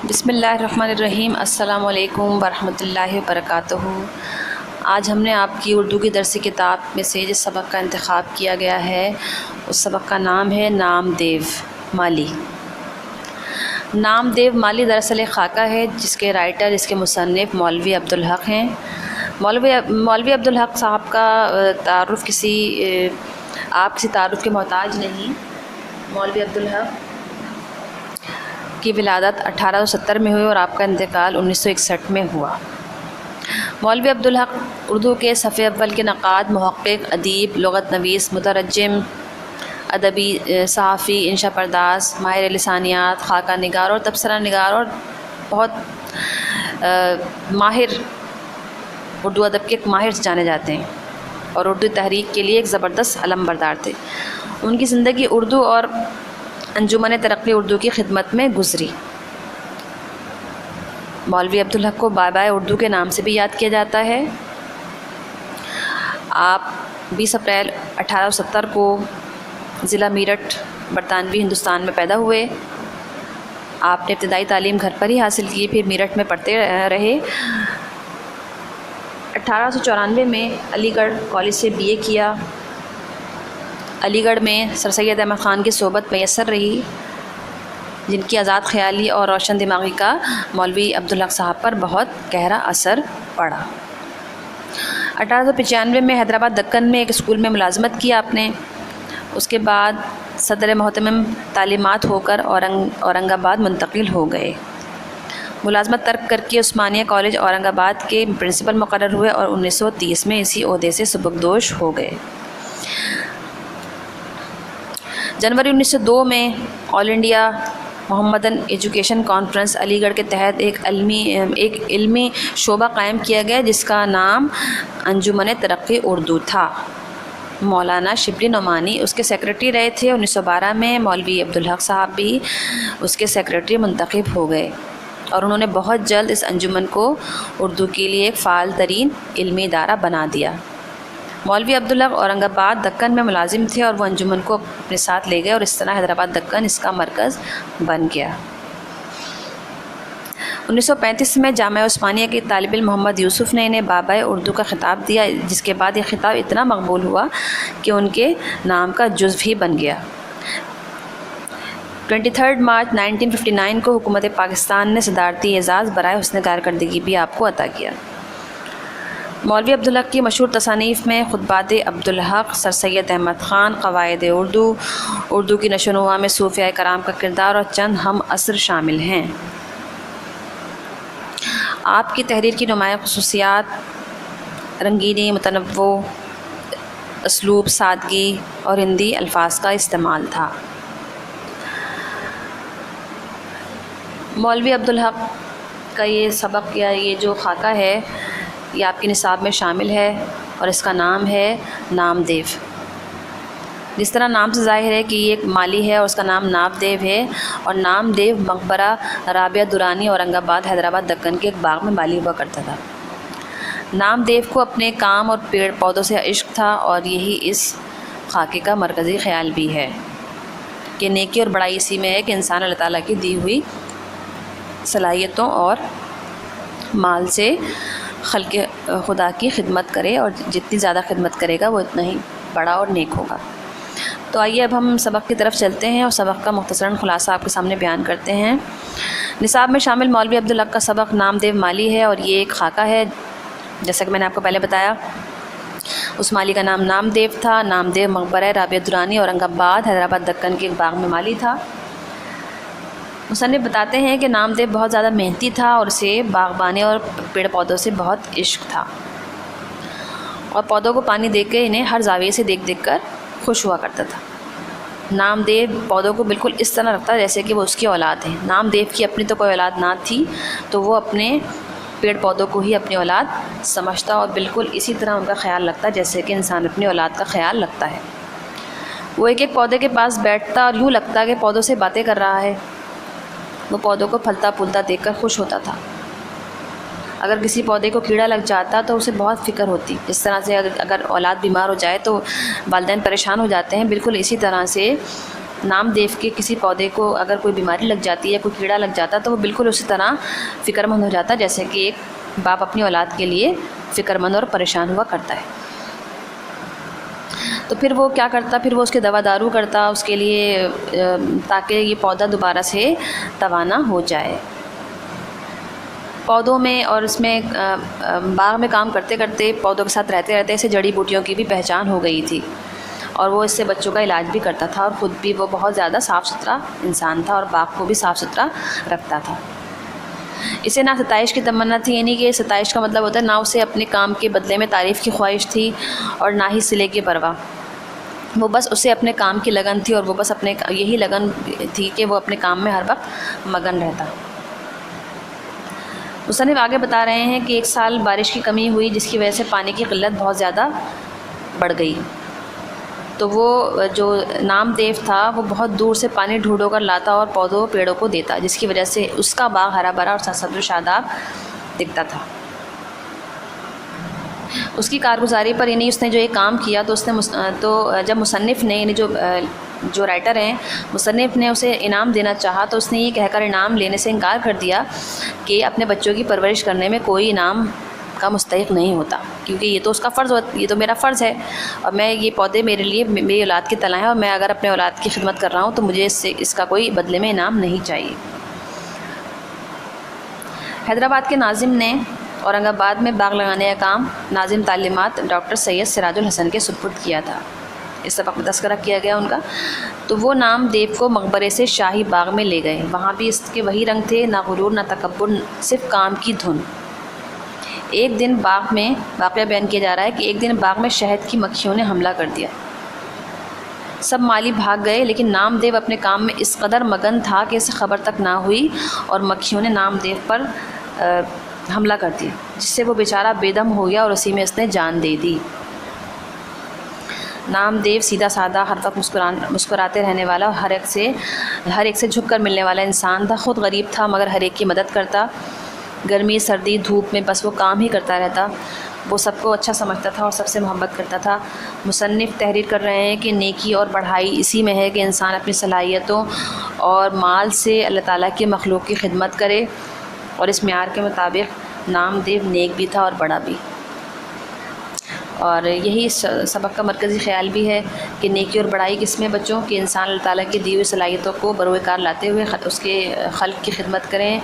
بسم اللہ الرحمن الرحیم۔ السلام علیکم ورحمۃ اللہ وبرکاتہ۔ آج ہم نے آپ کی اردو کی درسی کتاب میں سے جس سبق کا انتخاب کیا گیا ہے اس سبق کا نام ہے نام دیو مالی۔ نام دیو مالی دراصل ایک خاکہ ہے جس کے رائٹر، اس کے مصنف مولوی عبدالحق ہیں۔ مولوی عبدالحق صاحب کا تعارف آپ کسی تعارف کے محتاج نہیں۔ مولوی عبدالحق کی ولادت 1870 میں ہوئی اور آپ کا انتقال 1961 میں ہوا۔ مولوی عبدالحق اردو کے صف اول کے نقاد، محقق، ادیب، لغت نویس، مترجم، ادبی، صحافی، انشا پرداز، ماہر لسانیات، خاکہ نگار اور تبصرہ نگار اور بہت ماہر اردو ادب کے ایک ماہر جانے جاتے ہیں اور اردو تحریک کے لیے ایک زبردست علم بردار تھے۔ ان کی زندگی اردو اور انجمن ترقی اردو کی خدمت میں گزری۔ مولوی عبدالحق کو بابا اردو کے نام سے بھی یاد کیا جاتا ہے۔ آپ 20 اپریل 1870 کو ضلع میرٹھ، برطانوی ہندوستان میں پیدا ہوئے۔ آپ نے ابتدائی تعلیم گھر پر ہی حاصل کی، پھر میرٹھ میں پڑھتے رہے۔ 1894 میں علی گڑھ کالج سے BA کیا۔ علی گڑھ میں سر سید احمد خان کی صحبت میسر رہی، جن کی آزاد خیالی اور روشن دماغی کا مولوی عبدالحق صاحب پر بہت گہرا اثر پڑا۔ 1895 میں حیدرآباد دکن میں ایک اسکول میں ملازمت کی آپ نے۔ اس کے بعد صدر محتمم تعلیمات ہو کر اورنگ آباد منتقل ہو گئے۔ ملازمت ترک کر کے عثمانیہ کالج اورنگ آباد کے پرنسپل مقرر ہوئے اور 1930 میں اسی عہدے سے سبکدوش ہو گئے۔ جنوری 1902 میں آل انڈیا محمدن ایجوکیشن کانفرنس علی گڑھ کے تحت ایک علمی شعبہ قائم کیا گیا جس کا نام انجمن ترقی اردو تھا۔ مولانا شبلی نعمانی اس کے سیکرٹری رہے تھے۔ 1912 میں مولوی عبدالحق صاحب بھی اس کے سیکرٹری منتخب ہو گئے اور انہوں نے بہت جلد اس انجمن کو اردو کے لیے ایک فعال ترین علمی ادارہ بنا دیا۔ مولوی عبدالحق اورنگ آباد دکن میں ملازم تھے اور وہ انجمن کو اپنے ساتھ لے گئے اور اس طرح حیدرآباد دکن اس کا مرکز بن گیا۔ 1935 میں جامعہ عثمانیہ کے طالب علم محمد یوسف نے انہیں بابا اردو کا خطاب دیا، جس کے بعد یہ خطاب اتنا مقبول ہوا کہ ان کے نام کا جزو ہی بن گیا۔ 23 مارچ 1959 کو حکومت پاکستان نے صدارتی اعزاز برائے حسن کارکردگی بھی آپ کو عطا کیا۔ مولوی عبدالحق کی مشہور تصانیف میں خطبات عبدالحق، سر سید احمد خان، قواعد اردو کی نشو و نما میں صوفیاء کرام کا کردار اور چند ہم عصر شامل ہیں۔ آپ کی تحریر کی نمایاں خصوصیات رنگینی، متنوع اسلوب، سادگی اور ہندی الفاظ کا استعمال تھا۔ مولوی عبدالحق کا یہ سبق یا یہ جو خاکہ ہے یہ آپ کے نصاب میں شامل ہے اور اس کا نام ہے نام دیو۔ جس طرح نام سے ظاہر ہے کہ یہ ایک مالی ہے اور اس کا نام نام دیو ہے، اور نام دیو مقبرہ رابعہ درانی اورنگ آباد حیدرآباد دکن کے ایک باغ میں مالی ہوا کرتا تھا۔ نام دیو کو اپنے کام اور پیڑ پودوں سے عشق تھا اور یہی اس خاکے کا مرکزی خیال بھی ہے کہ نیکی اور بڑائی اسی میں ہے کہ انسان اللہ تعالیٰ کی دی ہوئی صلاحیتوں اور مال سے خلق خدا کی خدمت کرے، اور جتنی زیادہ خدمت کرے گا وہ اتنا ہی بڑا اور نیک ہوگا۔ تو آئیے اب ہم سبق کی طرف چلتے ہیں اور سبق کا مختصراً خلاصہ آپ کے سامنے بیان کرتے ہیں۔ نصاب میں شامل مولوی عبدالحق کا سبق نام دیو مالی ہے اور یہ ایک خاکہ ہے، جیسا کہ میں نے آپ کو پہلے بتایا۔ اس مالی کا نام نام دیو تھا۔ نام دیو مقبرہ رابعہ درانی اورنگ آباد حیدرآباد دکن کے ایک باغ میں مالی تھا۔ مصنف بتاتے ہیں کہ نام دیو بہت زیادہ محنتی تھا اور اسے باغبانی اور پیڑ پودوں سے بہت عشق تھا، اور پودوں کو پانی دے کے انہیں ہر زاویے سے دیکھ کر خوش ہوا کرتا تھا۔ نام دیو پودوں کو بالکل اس طرح رکھتا جیسے کہ وہ اس کی اولاد ہے۔ نام دیو کی اپنی تو کوئی اولاد نہ تھی، تو وہ اپنے پیڑ پودوں کو ہی اپنی اولاد سمجھتا اور بالکل اسی طرح ان کا خیال رکھتا جیسے کہ انسان اپنی اولاد کا خیال رکھتا ہے۔ وہ ایک ایک پودے کے پاس بیٹھتا اور یوں لگتا کہ پودوں سے باتیں کر رہا ہے۔ وہ پودوں کو پھلتا پھولتا دیکھ کر خوش ہوتا تھا۔ اگر کسی پودے کو کیڑا لگ جاتا تو اسے بہت فکر ہوتی، جس طرح سے اگر اولاد بیمار ہو جائے تو والدین پریشان ہو جاتے ہیں، بالکل اسی طرح سے نام دیو کے کسی پودے کو اگر کوئی بیماری لگ جاتی ہے، کوئی کیڑا لگ جاتا تو وہ بالکل اسی طرح فکر مند ہو جاتا جیسے کہ ایک باپ اپنی اولاد کے لیے فکر مند اور پریشان ہوا کرتا ہے۔ تو پھر وہ کیا کرتا، پھر وہ اس کے دوا دارو کرتا اس کے لیے تاکہ یہ پودا دوبارہ سے توانا ہو جائے۔ پودوں میں اور اس میں باغ میں کام کرتے کرتے، پودوں کے ساتھ رہتے رہتے اسے جڑی بوٹیوں کی بھی پہچان ہو گئی تھی، اور وہ اس سے بچوں کا علاج بھی کرتا تھا، اور خود بھی وہ بہت زیادہ صاف ستھرا انسان تھا اور باغ کو بھی صاف ستھرا رکھتا تھا۔ اسے نہ ستائش کی تمنا تھی، یعنی کہ ستائش کا مطلب ہوتا ہے نہ اسے اپنے کام کے بدلے میں تعریف کی خواہش تھی اور نہ ہی صلے کی پرواہ، وہ بس اسے اپنے کام کی لگن تھی، اور وہ بس اپنے یہی لگن تھی کہ وہ اپنے کام میں ہر وقت مگن رہتا۔ مصنف آگے بتا رہے ہیں کہ ایک سال بارش کی کمی ہوئی جس کی وجہ سے پانی کی قلت بہت زیادہ بڑھ گئی، تو وہ جو نام دیو تھا وہ بہت دور سے پانی ڈھونڈ کر لاتا اور پودوں پیڑوں کو دیتا، جس کی وجہ سے اس کا باغ ہرا بھرا اور سرسبز و شاداب دکھتا تھا۔ اس کی کارگزاری پر یعنی اس نے جو یہ کام کیا تو جب مصنف نے یعنی جو رائٹر ہیں مصنف نے اسے انعام دینا چاہا تو اس نے یہ کہہ کر انعام لینے سے انکار کر دیا کہ اپنے بچوں کی پرورش کرنے میں کوئی انعام کا مستحق نہیں ہوتا، کیونکہ یہ تو اس کا فرض ہوتا، یہ تو میرا فرض ہے، اور میں یہ پودے میرے لیے میری اولاد کی طلح ہیں، اور میں اگر اپنے اولاد کی خدمت کر رہا ہوں تو مجھے اس کا کوئی بدلے میں انعام نہیں چاہیے۔ حیدرآباد کے ناظم نے اورنگ آباد میں باغ لگانے کا کام ناظم تعلیمات ڈاکٹر سید سراج الحسن کے سپرد کیا تھا، اس سبق میں تذکرہ کیا گیا ان کا۔ تو وہ نام دیو کو مقبرے سے شاہی باغ میں لے گئے، وہاں بھی اس کے وہی رنگ تھے، نہ غرور نہ تکبر، صرف کام کی دھن۔ ایک دن باغ میں واقعہ بیان کیا جا رہا ہے کہ ایک دن باغ میں شہد کی مکھیوں نے حملہ کر دیا، سب مالی بھاگ گئے، لیکن نام دیو اپنے کام میں اس قدر مگن تھا کہ اسے خبر تک نہ ہوئی اور مکھیوں نے نام دیو پر حملہ کر دیا، جس سے وہ بیچارہ بے دم ہو گیا اور اسی میں اس نے جان دے دی۔ نام دیو سیدھا سادہ، ہر وقت مسکراتے رہنے والا، ہر ایک سے جھک کر ملنے والا انسان تھا، خود غریب تھا مگر ہر ایک کی مدد کرتا، گرمی سردی دھوپ میں بس وہ کام ہی کرتا رہتا، وہ سب کو اچھا سمجھتا تھا اور سب سے محبت کرتا تھا۔ مصنف تحریر کر رہے ہیں کہ نیکی اور بڑھائی اسی میں ہے کہ انسان اپنی صلاحیتوں اور مال سے اللہ تعالیٰ کی مخلوق کی خدمت کرے، اور اس معیار کے مطابق نام دیو نیک بھی تھا اور بڑا بھی، اور یہی سبق کا مرکزی خیال بھی ہے کہ نیکی اور بڑائی کس میں بچوں کہ انسان اللہ تعالیٰ کی دی ہوئی صلاحیتوں کو بروئے کار لاتے ہوئے اس کے خلق کی خدمت کریں،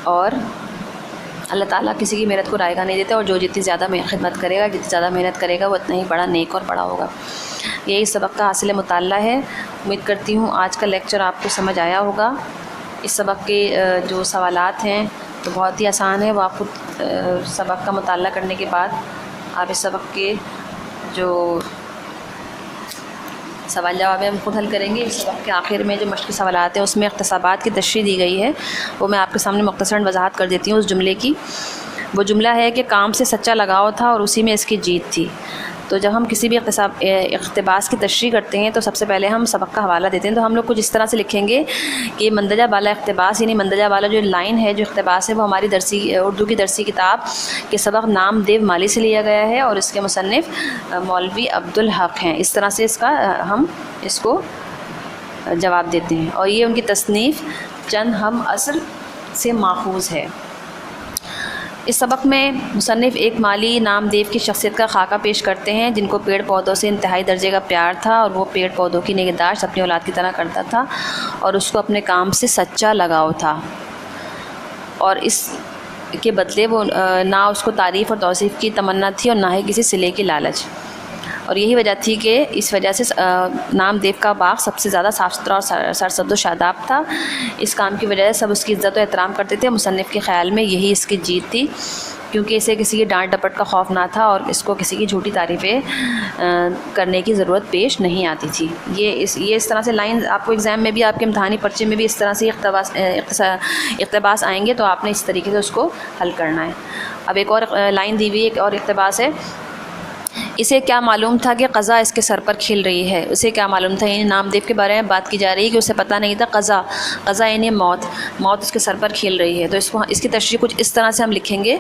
اور اللہ تعالیٰ کسی کی محنت کو رائگاں نہیں دیتے، اور جو جتنی زیادہ خدمت کرے گا، جتنی زیادہ محنت کرے گا وہ اتنا ہی بڑا نیک اور بڑا ہوگا۔ یہی سبق کا حاصل مطالعہ ہے۔ امید کرتی ہوں آج کا لیکچر آپ کو سمجھ آیا ہوگا۔ اس سبق کے جو سوالات ہیں تو بہت ہی آسان ہے، وہ آپ خود سبق کا مطالعہ کرنے کے بعد آپ اس سبق کے جو سوال جواب ہم خود حل کریں گے۔ اس سبق کے آخر میں جو مشقی سوالات ہیں اس میں اقتصابات کی تشریح دی گئی ہے، وہ میں آپ کے سامنے مختصراً وضاحت کر دیتی ہوں اس جملے کی۔ وہ جملہ ہے کہ کام سے سچا لگاؤ تھا اور اسی میں اس کی جیت تھی۔ تو جب ہم کسی بھی اقتباس کی تشریح کرتے ہیں تو سب سے پہلے ہم سبق کا حوالہ دیتے ہیں، تو ہم لوگ کچھ اس طرح سے لکھیں گے کہ مندرجہ بالا اقتباس، یعنی مندرجہ بالا جو لائن ہے، جو اقتباس ہے، وہ ہماری اردو کی درسی کتاب کے سبق نام دیو مالی سے لیا گیا ہے، اور اس کے مصنف مولوی عبدالحق ہیں۔ اس طرح سے ہم اس کو جواب دیتے ہیں، اور یہ ان کی تصنیف چند ہم عصر سے ماخوذ ہے۔ اس سبق میں مصنف ایک مالی نام دیو کی شخصیت کا خاکہ پیش کرتے ہیں جن کو پیڑ پودوں سے انتہائی درجے کا پیار تھا، اور وہ پیڑ پودوں کی نگہداشت اپنی اولاد کی طرح کرتا تھا، اور اس کو اپنے کام سے سچا لگاؤ تھا، اور اس کے بدلے وہ نہ اس کو تعریف اور توصیف کی تمنا تھی اور نہ ہی کسی صلے کی لالچ، اور یہی وجہ تھی کہ اس وجہ سے نام دیو کا باغ سب سے زیادہ صاف ستھرا اور سرسبز و شاداب تھا۔ اس کام کی وجہ سے سب اس کی عزت و احترام کرتے تھے۔ مصنف کے خیال میں یہی اس کی جیت تھی، کیونکہ اسے کسی کی ڈانٹ ڈپٹ کا خوف نہ تھا، اور اس کو کسی کی جھوٹی تعریفیں کرنے کی ضرورت پیش نہیں آتی تھی۔ یہ اس طرح سے لائن آپ کو ایگزام میں بھی، آپ کے امتحانی پرچے میں بھی اس طرح سے اقتباس آئیں گے، تو آپ نے اس طریقے سے اس کو حل کرنا ہے۔ اب ایک اور لائن دی ہوئی، ایک اور اقتباس ہے، اسے کیا معلوم تھا کہ قضا اس کے سر پر کھیل رہی ہے. اسے کیا معلوم تھا، یعنی نامدیو کے بارے میں بات کی جا رہی ہے کہ اسے پتہ نہیں تھا قضا یعنی موت اس کے سر پر کھیل رہی ہے. تو اس کی تشریح کچھ اس طرح سے ہم لکھیں گے،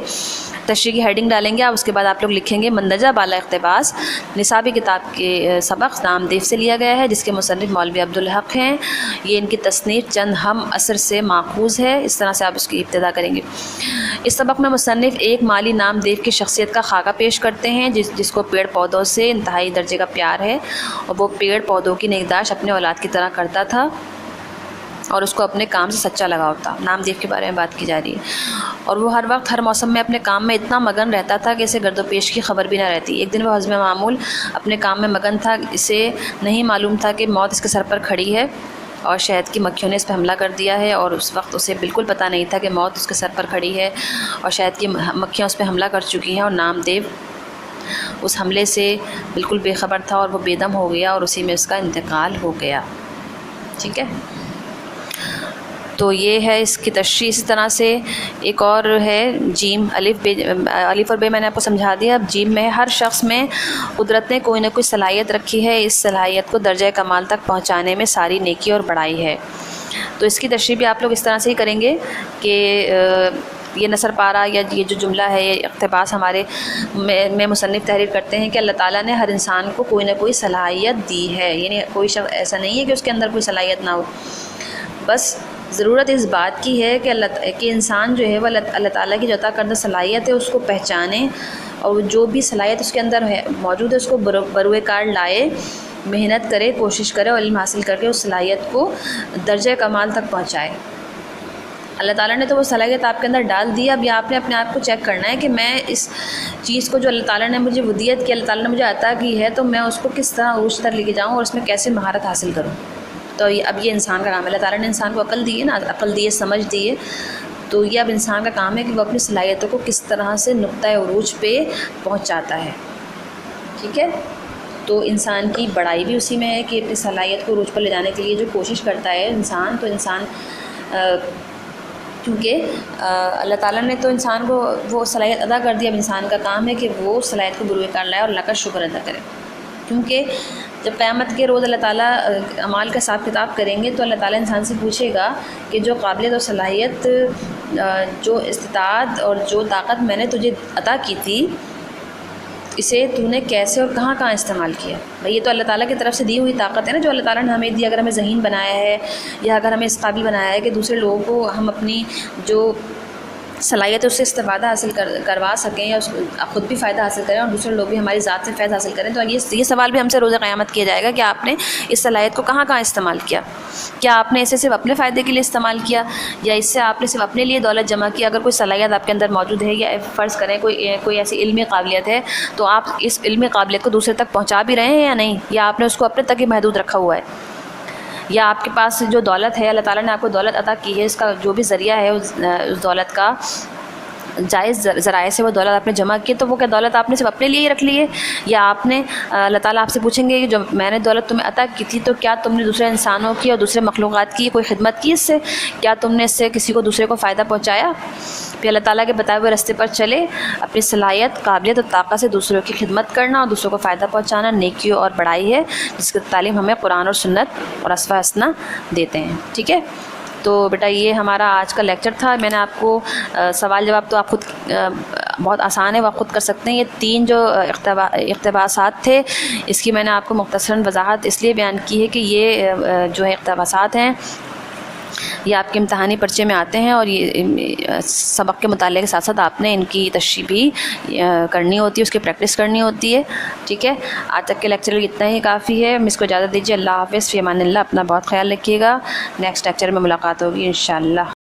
تشریح کی ہیڈنگ ڈالیں گے، اب اس کے بعد آپ لوگ لکھیں گے مندرجہ بالا اقتباس نصابی کتاب کے سبق نامدیو سے لیا گیا ہے، جس کے مصنف مولوی عبدالحق ہیں. یہ ان کی تصنیف چند ہم عصر سے ماخوذ ہے. اس طرح سے آپ اس کی ابتدا کریں گے. اس سبق میں مصنف ایک مالی نامدیو کی شخصیت کا خاکہ پیش کرتے ہیں جس کو پیڑ پودوں سے انتہائی درجے کا پیار ہے، اور وہ پیڑ پودوں کی نگہداشت اپنے اولاد کی طرح کرتا تھا اور اس کو اپنے کام سے سچا لگاؤ تھا. نامدیو کے بارے میں بات کی جا رہی ہے، اور وہ ہر وقت ہر موسم میں اپنے کام میں اتنا مگن رہتا تھا کہ اسے گرد و پیش کی خبر بھی نہ رہتی. ایک دن وہ حسب معمول اپنے کام میں مگن تھا. اسے نہیں معلوم تھا کہ موت اس کے سر پر کھڑی ہے اور شہد کی مکھیوں نے اس پہ حملہ کر دیا ہے، اور اس وقت اسے بالکل پتہ نہیں تھا کہ موت اس کے سر پر کھڑی ہے اور شہد کی مکھیاں اس پہ حملہ کر چکی ہیں. اور نامدیو اس حملے سے بالکل بے خبر تھا اور وہ بے دم ہو گیا اور اسی میں اس کا انتقال ہو گیا. ٹھیک ہے، تو یہ ہے اس کی تشریح. اسی طرح سے ایک اور ہے جیم، الف اور بے میں نے آپ کو سمجھا دیا. اب جیم میں ہر شخص میں قدرت نے کوئی نہ کوئی صلاحیت رکھی ہے، اس صلاحیت کو درجہ کمال تک پہنچانے میں ساری نیکی اور بڑائی ہے. تو اس کی تشریح بھی آپ لوگ اس طرح سے ہی کریں گے کہ یہ نثر پارہ یا یہ جو جملہ ہے، یہ اقتباس ہمارے میں مصنف تحریر کرتے ہیں کہ اللہ تعالیٰ نے ہر انسان کو کوئی نہ کوئی صلاحیت دی ہے. یعنی کوئی شخص ایسا نہیں ہے کہ اس کے اندر کوئی صلاحیت نہ ہو، بس ضرورت اس بات کی ہے کہ انسان جو ہے وہ اللہ تعالیٰ کی جو عطا کردہ صلاحیت ہے اس کو پہچانے، اور جو بھی صلاحیت اس کے اندر ہے موجود ہے اس کو بروئے کار لائے، محنت کرے، کوشش کرے اور علم حاصل کر کے اس صلاحیت کو درجہ کمال تک پہنچائے. اللہ تعالیٰ نے تو وہ صلاحیت آپ کے اندر ڈال دی. اب یہ آپ نے اپنے آپ کو چیک کرنا ہے کہ میں اس چیز کو جو اللہ تعالیٰ نے مجھے ودیت کی، اللہ تعالیٰ نے مجھے عطا کی ہے، تو میں اس کو کس طرح عروج تک لے کے جاؤں اور اس میں کیسے مہارت حاصل کروں. تو اب یہ انسان کا کام ہے. اللہ تعالیٰ نے انسان کو عقل دی ہے نا، عقل دی ہے، سمجھ دی ہے، تو یہ اب انسان کا کام ہے کہ وہ اپنی صلاحیتوں کو کس طرح سے نقطۂ عروج پہ پہنچاتا ہے. ٹھیک ہے، تو انسان کی بڑائی بھی اسی میں ہے کہ اپنی صلاحیت کو عروج پر لے جانے کے لیے جو کوشش کرتا ہے انسان، تو انسان کیونکہ اللہ تعالیٰ نے تو انسان کو وہ صلاحیت ادا کر دی. اب انسان کا کام ہے کہ وہ صلاحیت کو بروئے کار لائے اور اللہ کا شکر ادا کرے. کیونکہ جب قیامت کے روز اللہ تعالیٰ اعمال کا حساب کتاب کریں گے تو اللہ تعالیٰ انسان سے پوچھے گا کہ جو قابلیت اور صلاحیت، جو استطاعت اور جو طاقت میں نے تجھے عطا کی تھی، اسے تو نے کیسے اور کہاں کہاں استعمال کیا. بھئی یہ تو اللہ تعالیٰ کی طرف سے دی ہوئی طاقت ہے نا جو اللہ تعالیٰ نے ہمیں دی. اگر ہمیں ذہین بنایا ہے یا اگر ہمیں اس قابل بنایا ہے کہ دوسرے لوگوں کو ہم اپنی جو صلاحیت ہے اس سے استفادہ حاصل کروا سکیں یا خود بھی فائدہ حاصل کریں اور دوسرے لوگ بھی ہماری ذات سے فیض حاصل کریں، تو یہ سوال بھی ہم سے روز قیامت کیا جائے گا کہ آپ نے اس صلاحیت کو کہاں کہاں استعمال کیا. کیا آپ نے اسے صرف اپنے فائدے کے لیے استعمال کیا یا اس سے آپ نے صرف اپنے لیے دولت جمع کی. اگر کوئی صلاحیت آپ کے اندر موجود ہے یا فرض کریں کوئی ایسی علمی قابلیت ہے، تو آپ اس علمی قابلیت کو دوسرے تک پہنچا بھی رہے ہیں یا نہیں، یا آپ نے اس کو اپنے تک ہی محدود رکھا ہوا ہے. یا آپ کے پاس جو دولت ہے، اللہ تعالیٰ نے آپ کو دولت عطا کی ہے، اس کا جو بھی ذریعہ ہے اس دولت کا جائز ذرائع سے وہ دولت آپ نے جمع کی، تو وہ کیا دولت آپ نے صرف اپنے لیے ہی رکھ لی ہے، یا آپ نے اللہ تعالیٰ آپ سے پوچھیں گے کہ جو میں نے دولت تمہیں عطا کی تھی تو کیا تم نے دوسرے انسانوں کی اور دوسرے مخلوقات کی کوئی خدمت کی، اس سے کیا تم نے اس سے کسی کو دوسرے کو فائدہ پہنچایا. پھر اللہ تعالیٰ کے بتائے ہوئے راستے پر چلے، اپنی صلاحیت، قابلیت اور طاقت سے دوسروں کی خدمت کرنا اور دوسروں کو فائدہ پہنچانا نیکی اور بڑائی ہے، جس کی تعلیم ہمیں قرآن اور سنت اور اسوہ حسنہ دیتے ہیں. ٹھیک ہے، تو بیٹا یہ ہمارا آج کا لیکچر تھا. میں نے آپ کو سوال جواب تو آپ خود بہت آسان ہے، وہ آپ خود کر سکتے ہیں. یہ 3 جو اقتباسات تھے، اس کی میں نے آپ کو مختصراً وضاحت اس لیے بیان کی ہے کہ یہ جو ہے اقتباسات ہیں یہ آپ کے امتحانی پرچے میں آتے ہیں، اور یہ سبق کے مطالعے کے ساتھ ساتھ آپ نے ان کی تشریح بھی کرنی ہوتی ہے، اس کی پریکٹس کرنی ہوتی ہے. ٹھیک ہے، آج تک کے لیکچر اتنا ہی کافی ہے. اس کو اجازت دیجیے. اللہ حافظ، فی امان اللہ. اپنا بہت خیال رکھیے گا. نیکسٹ لیکچر میں ملاقات ہوگی انشاءاللہ.